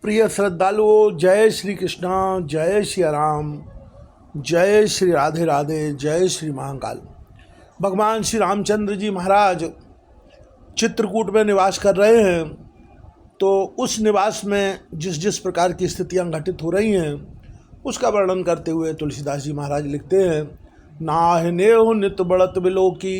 प्रिय श्रद्धालुओं, जय श्री कृष्णा, जय श्री राम, जय श्री राधे राधे, जय श्री महाकाल। भगवान श्री रामचंद्र जी महाराज चित्रकूट में निवास कर रहे हैं। तो उस निवास में जिस जिस प्रकार की स्थितियां घटित हो रही हैं उसका वर्णन करते हुए तुलसीदास जी महाराज लिखते हैं। नाह नेह नित बढ़त बिलो की,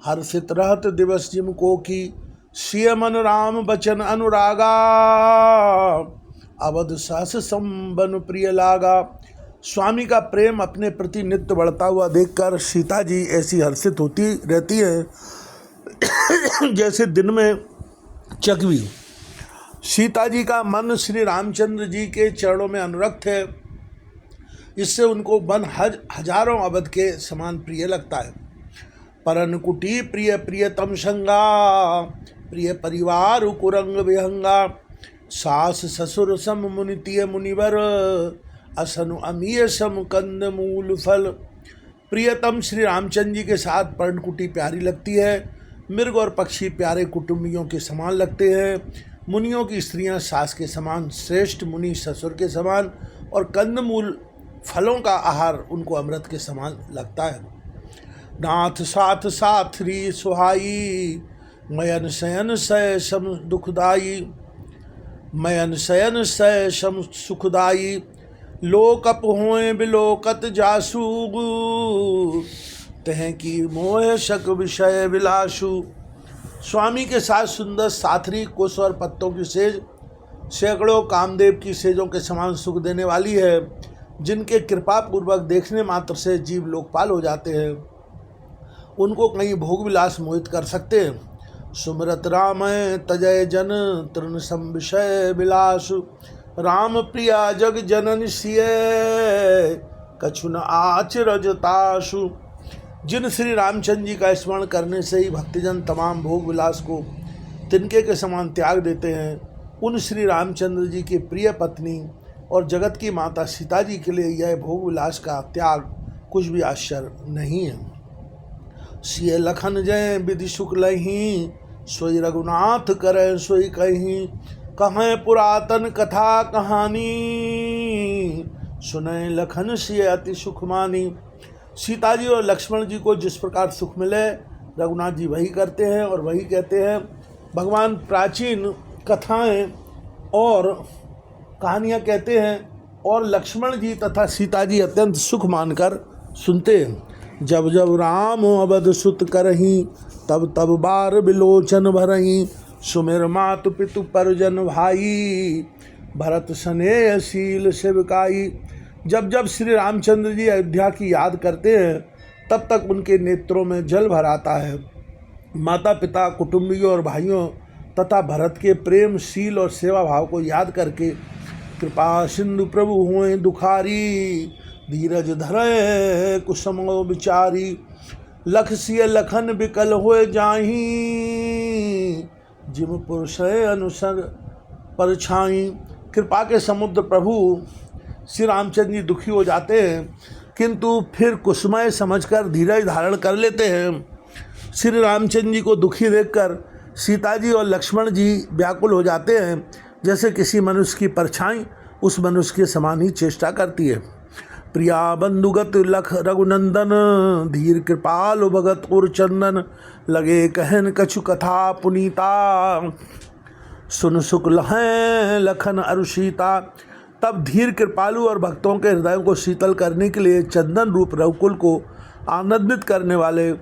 हर्षित रहत दिवस जिम को की, सिय मन राम बचन अनुरागा, अवध सहस संबन प्रिय लागा। स्वामी का प्रेम अपने प्रति नित्य बढ़ता हुआ देखकर सीता जी ऐसी हर्षित होती रहती है जैसे दिन में चकवी। सीता जी का मन श्री रामचंद्र जी के चरणों में अनुरक्त है, इससे उनको वन हजारों अवध के समान प्रिय लगता है। परन कुटी प्रिय प्रियतम संगा, प्रिय परिवार कुरंग विहंगा, सास ससुर सम मुनितीय मुनिवर, असनु अमीय सम कंद मूल फल। प्रियतम श्री रामचंद्र जी के साथ पर्णकुटी प्यारी लगती है, मृग और पक्षी प्यारे कुटुंबियों के समान लगते हैं, मुनियों की स्त्रियां सास के समान, श्रेष्ठ मुनि ससुर के समान, और कंदमूल फलों का आहार उनको अमृत के समान लगता है। नाथ साथ साथरी सुहाई, मयन शयन सय सम दुखदाई, मयन शयन सय सम सुखदाई, लोकप होए बिलोकत जासु, तह की मोह शक विषय विलासु। स्वामी के साथ सुंदर साथरी कुश और पत्तों की सेज सैकड़ों कामदेव की सेजों के समान सुख देने वाली है, जिनके कृपा पूर्वक देखने मात्र से जीव लोकपाल हो जाते हैं। उनको कहीं भोग विलास मोहित कर सकते हैं। सुमरत राम तजय जन तृण सम विषय विलासु, राम प्रिया जग जनन सिय, कछुन आचरजतासु। जिन श्री रामचंद्र जी का स्मरण करने से ही भक्तजन तमाम भोग विलास को तिनके के समान त्याग देते हैं, उन श्री रामचंद्र जी की प्रिय पत्नी और जगत की माता सीता जी के लिए यह भोग विलास का त्याग कुछ भी आश्चर्य नहीं है। सिय लखन जय विधि सुख लही, सोई रघुनाथ करे सोई कहीं, कहें पुरातन कथा कहानी, सुने लखन सिय अति सुख मानी। सीता जी और लक्ष्मण जी को जिस प्रकार सुख मिले रघुनाथ जी वही करते हैं और वही कहते हैं। भगवान प्राचीन कथाएं और कहानियाँ कहते हैं और लक्ष्मण जी तथा सीता जी अत्यंत सुख मानकर सुनते हैं। जब जब राम अवध सुत करही, तब तब बार बिलोचन भरही, सुमिर मातु पितु परिजन भाई, भरत स्नेहशील सेवकाई। जब जब श्री रामचंद्र जी अयोध्या की याद करते हैं तब तक उनके नेत्रों में जल भर आता है। माता पिता, कुटुंबियों और भाइयों तथा भरत के प्रेम, शील और सेवा भाव को याद करके कृपा सिंधु प्रभु हुए दुखारी, धीरज धरे कुसुमो विचारी, लख सिय लखन बिकल होए जाही, जिम पुरुष अनुसर परछाई। कृपा के समुद्र प्रभु श्री रामचंद्र जी दुखी हो जाते हैं, किंतु फिर कुसुमय समझकर धीरज धारण कर लेते हैं। श्री रामचंद्र जी को दुखी देखकर सीता जी और लक्ष्मण जी व्याकुल हो जाते हैं, जैसे किसी मनुष्य की परछाई उस मनुष्य के समान ही चेष्टा करती है। प्रिया बंधुगत लख रघुनंदन, धीर कृपाल भगत उर चंदन, लगे कहन कछु कथा पुनीता, सुन सुख लहें लखन अरुषीता। तब धीर कृपालु और भक्तों के हृदयों को शीतल करने के लिए चंदन रूप रघुकुल को आनंदित करने वाले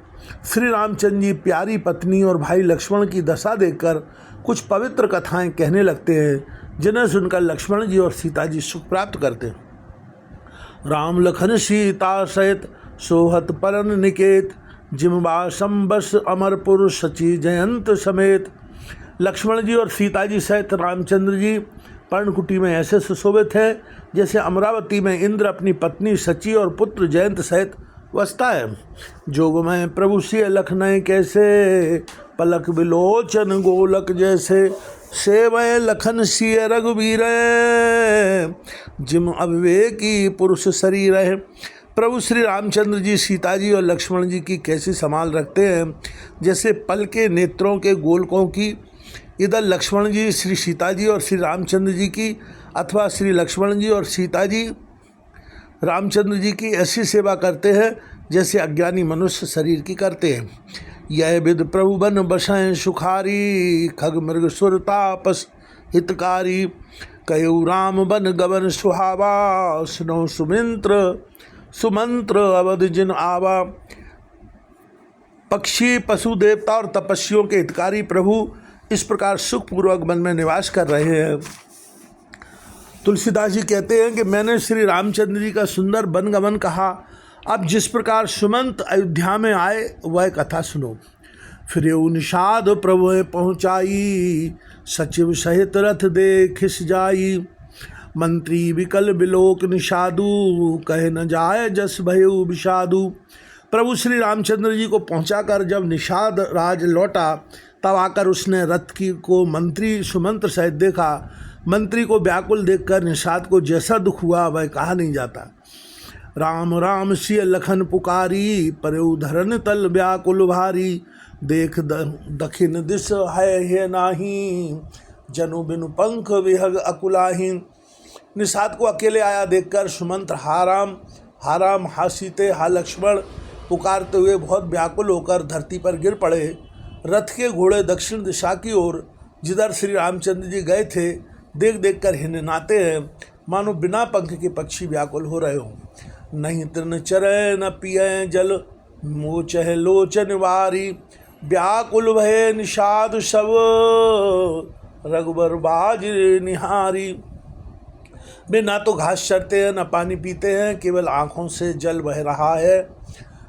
श्री रामचंद्र जी प्यारी पत्नी और भाई लक्ष्मण की दशा देखकर कुछ पवित्र कथाएं कहने लगते हैं, जिन्हें सुनकर लक्ष्मण जी और सीता जी सुख प्राप्त करते हैं। राम लखन सीता सहित सोहत परन निकेत, जिमबा संबस अमरपुर सची जयंत समेत। लक्ष्मण जी और सीता जी सहित रामचंद्र जी पर्णकुटी में ऐसे सुशोभित है जैसे अमरावती में इंद्र अपनी पत्नी सची और पुत्र जयंत सहित वसता है। जोग में प्रभु सिय लखनय कैसे, पलक बिलोचन गोलक जैसे, सेवय लखन सिय रघुवीर, जिम अविवेकी पुरुष शरीर है। प्रभु श्री रामचंद्र जी सीता जी और लक्ष्मण जी की कैसी संभाल रखते हैं, जैसे पल के नेत्रों के गोलकों की इधर लक्ष्मण जी श्री सीता जी और श्री रामचंद्र जी की, अथवा श्री लक्ष्मण जी और सीता जी रामचंद्र जी की ऐसी सेवा करते हैं जैसे अज्ञानी मनुष्य शरीर की करते हैं। यह विद प्रभु बन बसें सुखारी, खग मृग सुर तापस हितकारी, कयु राम बन गवन सुहावा, सुनो सुमंत्र अवध जिन आवा। पक्षी, पशु, देवता और तपस्वियों के हितकारी प्रभु इस प्रकार सुखपूर्वक वन में निवास कर रहे हैं। तुलसीदास जी कहते हैं कि मैंने श्री रामचंद्र जी का सुंदर वनगमन कहा, अब जिस प्रकार सुमंत अयोध्या में आए वह कथा सुनो। फिर निषाद प्रभु पहुँचाई, सचिव सहित रथ देखिस जाई, मंत्री विकल बिलोक निषादु, कहे न जाए जस भयउ विषादु। प्रभु श्री रामचंद्र जी को पहुंचाकर जब निषाद राज लौटा तब आकर उसने रथ को मंत्री सुमंत्र सहित देखा। मंत्री को व्याकुल देखकर निषाद को जैसा दुख हुआ वह कहा नहीं जाता। राम राम सिय लखन पुकारी, परउ धरन तल व्याकुल भारी, देख दखिन दिस है नाही, जनु बिनु पंख विहग अकुलाही। निषाद को अकेले आया देखकर सुमंत्र हा राम हा सीते हा लक्ष्मण पुकारते हुए बहुत व्याकुल होकर धरती पर गिर पड़े। रथ के घोड़े दक्षिण दिशा की ओर जिधर श्री रामचंद्र जी गए थे देख देख कर हिननाते हैं, मानो बिना पंख के पक्षी व्याकुल हो रहे हों। नहीं तृण चरे न पिए जल, मोचह लोचन वारी, व्याकुल भय निषाद शव, रघुबर बाज निहारी। वे ना तो घास चरते हैं न पानी पीते हैं, केवल आँखों से जल बह रहा है।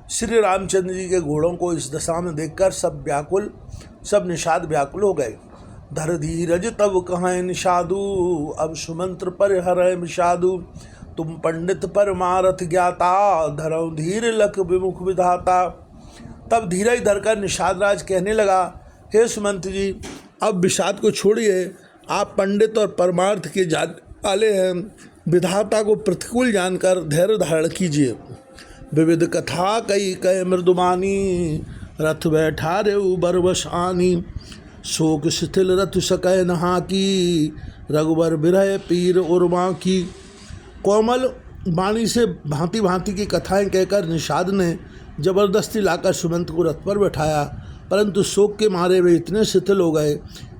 श्री रामचंद्र जी के घोड़ों को इस दशा में देखकर सब निषाद व्याकुल हो गए। धर धीरज तब कहाँ निषादु, अब सुमंत्र पर हर विषादु, तुम पंडित पर मारथ ज्ञाता, धरौ धीर लख विमुख विधाता। तब धीरज धरकर निषाद राज कहने लगा, हे सुमंत्र जी, अब विषाद को छोड़िए, आप पंडित और परमार्थ के जान वाले हैं, विधाता को प्रतिकूल जानकर धैर्य धारण कीजिए। विविध कथा कई कय मृदुमानी, रथ बैठा रे बरबस आनी, शोक शिथिल रथ सकय नहा की, रघुबर बिरह पीर उर्मा की। कोमल वाणी से भांति भांति की कथाएं कहकर निषाद ने जबरदस्ती लाकर सुमंत को रथ पर बैठाया, परंतु शोक के मारे वे इतने शिथिल हो गए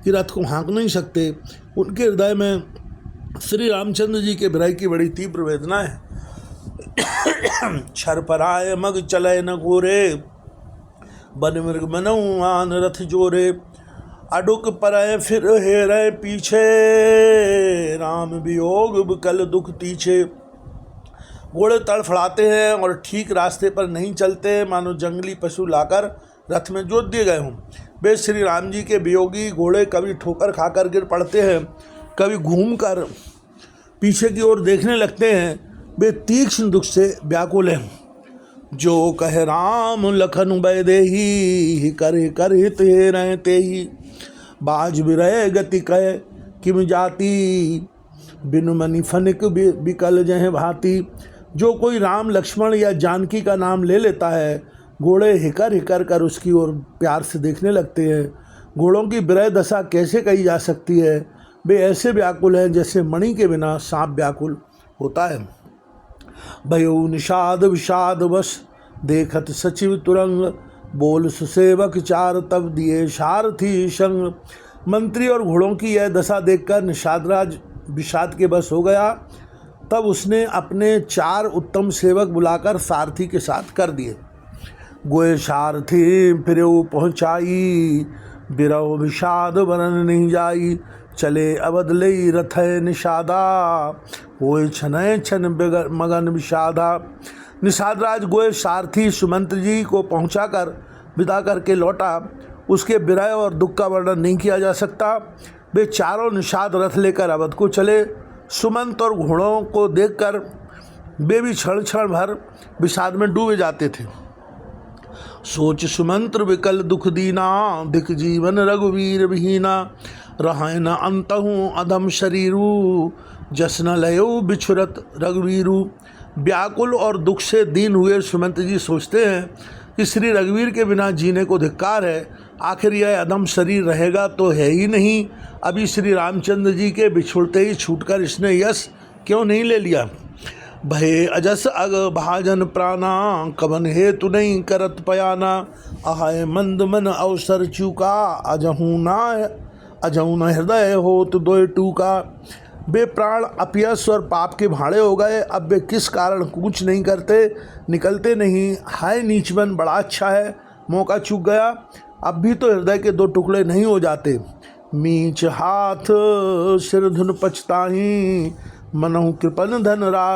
कि रथ को हाँक नहीं सकते। उनके हृदय में श्री रामचंद्र जी के विरह की बड़ी तीव्र वेदना है। छर पराय मग चलय न घोरे, बन मृग मनऊ आन रथ जोरे, अडुक परय फिर हेरय पीछे, राम वियोग विकल दुख तीछे। घोड़े तड़फड़ाते हैं और ठीक रास्ते पर नहीं चलते, मानो जंगली पशु लाकर रथ में जोत दिए गए हों। वे श्री राम जी के वियोगी घोड़े कभी ठोकर खाकर गिर पड़ते हैं, कभी घूमकर पीछे की ओर देखने लगते हैं। वे तीक्ष्ण दुख से व्याकुल हैं। जो कहे राम लखन बैदेही, कर हित हे रहते ही, बाज विरय गति कहे किम जाति, बिनु मनि फनिक विकल जह भांति। जो कोई राम लक्ष्मण या जानकी का नाम ले लेता है, घोड़े हिकर कर उसकी ओर प्यार से देखने लगते हैं। घोड़ों की विरह दशा कैसे कही जा सकती है? वे ऐसे व्याकुल हैं जैसे मणि के बिना सांप व्याकुल होता है। भयो निषाद विषाद वश, देखत सचिव तुरंग, बोल सुसेवक चार तब दिए सारथी संग। मंत्री और घोड़ों की यह दशा देखकर निषादराज विषाद के बस हो गया। तब उसने अपने 4 उत्तम सेवक बुलाकर सारथी के साथ कर दिए। गोए सारथी फिरऊ पहुँचाई, बिरव विषाद वरन नहीं जाई। चले अवध लई रथ निषादा, होए छनय छन मगन विषादा। निषादराज गोए सारथी सुमंत्र जी को पहुंचाकर विदा करके लौटा। उसके विरह और दुख का वर्णन नहीं किया जा सकता। वे चारों निषाद रथ लेकर अवध को चले। सुमंत और घोड़ों को देखकर वे भी क्षण क्षण भर विषाद में डूबे जाते थे। सोच सुमंत्र विकल दुख दीना, दिख जीवन रघुवीर विहीना। रहाय न अंतहूँ अधम शरीरू, जसन लयो बिछुरत रघुवीरू। व्याकुल और दुख से दीन हुए सुमंत जी सोचते हैं कि श्री रघुवीर के बिना जीने को धिक्कार है। आखिर यह अदम शरीर रहेगा तो है ही नहीं। अभी श्री रामचंद्र जी के बिछुड़ते ही छूटकर इसने यश क्यों नहीं ले लिया। भय अजस अग भाजन प्राणा, कवन हेतु नहीं करत पयाना। अहाय मंद मन अवसर चूका, अजहू न हृदय होत दोय टूका। वे प्राण अपयश और पाप के भाड़े हो गए। अब वे किस कारण कूच नहीं करते, निकलते नहीं। हाय नीचवन, बड़ा अच्छा है, मौका चूक गया। अब भी तो हृदय के दो टुकड़े नहीं हो जाते। मीच हाथ सिर धुन पछताही, मनहु कृपन धन राज।